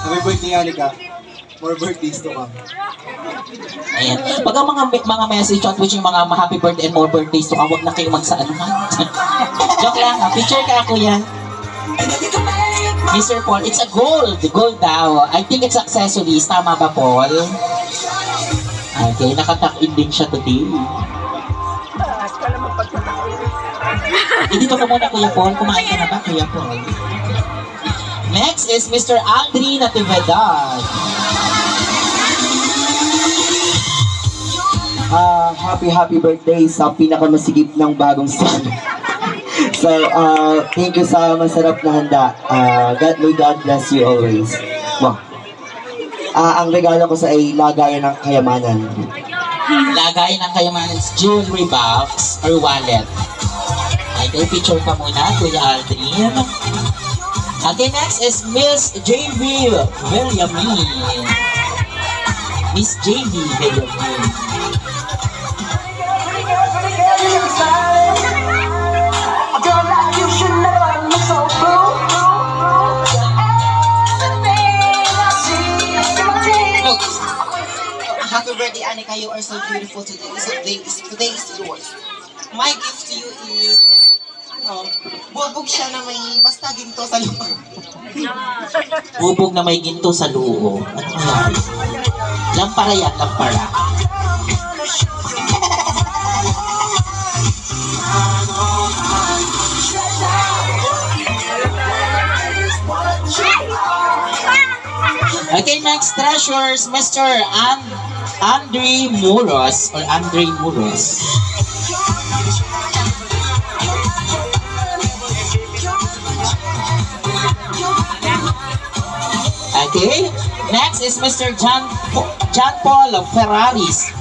Happy birthday, Anika. More birthdays to come. Ayan. Pag ang mga message at which yung mga happy birthday and more birthdays to come, huwag na kayo magsaanuhan. Joke lang, ha? Picture ka, kuya. Mr. Paul, it's a gold. Gold daw. I think it's accessories. Tama ba, Paul? Okay, nakatak-in din siya today. Dito ka muna, Kuya Paul. Kumain ka na ba, Kuya Paul? Next is Mr. Aldri Natividad. Happy birthday sa pinakamasigip ng bagong song. So, thank you sa masarap na handa. May God bless you always. Wow. Ang regalo ko sa ay lagayan ng kayamanan. Lagayan ng kayamanan is jewelry box or wallet. Okay, picture ka muna, Kuya Aldrin. Okay, next is Miss J.V. Williamine. Miss J.V. Williamine. Happy birthday, Anika. You are so beautiful today. So today is yours. My gift to you is, bubog siya na may basta ginto sa loob. Bubog na may ginto sa luo. Ano kaya? Lampara yan, lampara. Okay, next treasures, Mr. Andre Muros or Andre Muros. Okay, next is Mr. John Paul Ferraris.